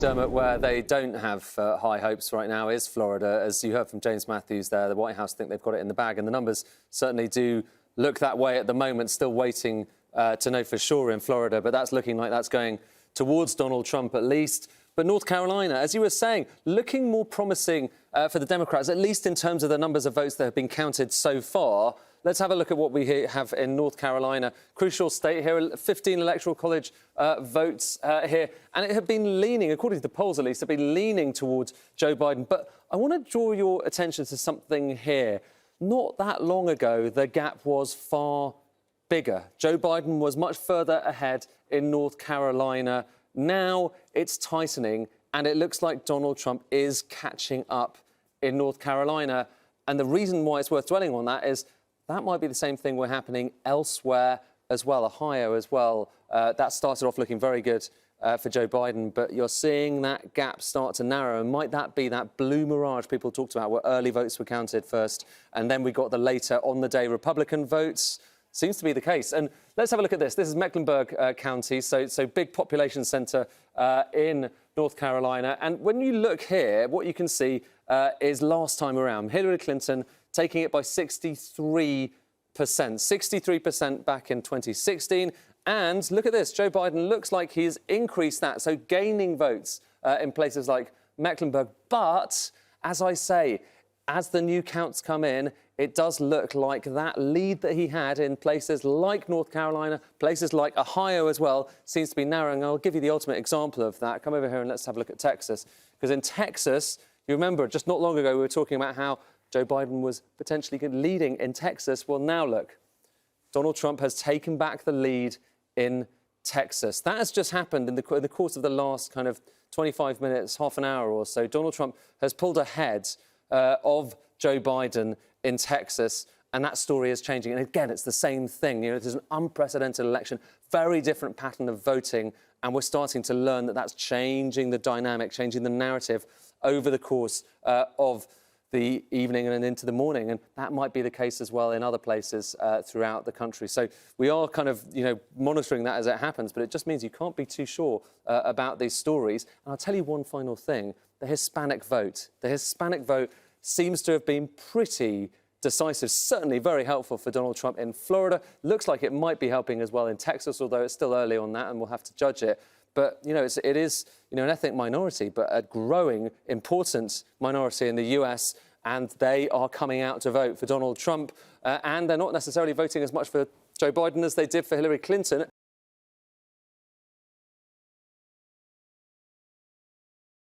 Dermot, where they don't have high hopes right now is Florida. As you heard from James Matthews there, the White House think they've got it in the bag, and the numbers certainly do look that way at the moment. Still waiting to know for sure in Florida, but that's looking like that's going towards Donald Trump at least. But North Carolina, as you were saying, looking more promising for the Democrats, at least in terms of the numbers of votes that have been counted so far. Let's have a look at what we have in North Carolina. Crucial state here, 15 electoral college votes here. And it had been leaning, according to the polls at least, had been leaning towards Joe Biden. But I want to draw your attention to something here. Not that long ago, the gap was far bigger. Joe Biden was much further ahead in North Carolina. Now it's tightening, and it looks like Donald Trump is catching up in North Carolina. And the reason why it's worth dwelling on that is that might be the same thing happening elsewhere as well, Ohio as well. That started off looking very good for Joe Biden, but you're seeing that gap start to narrow. And might that be that blue mirage people talked about, where early votes were counted first, and then we got the later on-the-day Republican votes? Seems to be the case. And let's have a look at this. This is Mecklenburg County, so big population centre in North Carolina. And when you look here, what you can see is last time around, Hillary Clinton taking it by 63%. 63% back in 2016. And look at this, Joe Biden looks like he's increased that, so gaining votes in places like Mecklenburg. But, as I say, as the new counts come in, it does look like that lead that he had in places like North Carolina, places like Ohio as well, seems to be narrowing. I'll give you the ultimate example of that. Come over here and let's have a look at Texas. Because in Texas, you remember, just not long ago, we were talking about how Joe Biden was potentially leading in Texas. Well, now look, Donald Trump has taken back the lead in Texas. That has just happened in the course of the last kind of 25 minutes, half an hour or so. Donald Trump has pulled ahead of Joe Biden in Texas, and that story is changing. And again, it's the same thing. You know, it is an unprecedented election, very different pattern of voting, and we're starting to learn that that's changing the dynamic, changing the narrative over the course of the evening and into the morning, and that might be the case as well in other places throughout the country. So we are kind of, monitoring that as it happens, but it just means you can't be too sure about these stories. And I'll tell you one final thing, the Hispanic vote. The Hispanic vote seems to have been pretty decisive, certainly very helpful for Donald Trump in Florida. Looks like it might be helping as well in Texas, although it's still early on that and we'll have to judge it. But, it is an ethnic minority, but a growing, important minority in the US, and they are coming out to vote for Donald Trump, and they're not necessarily voting as much for Joe Biden as they did for Hillary Clinton.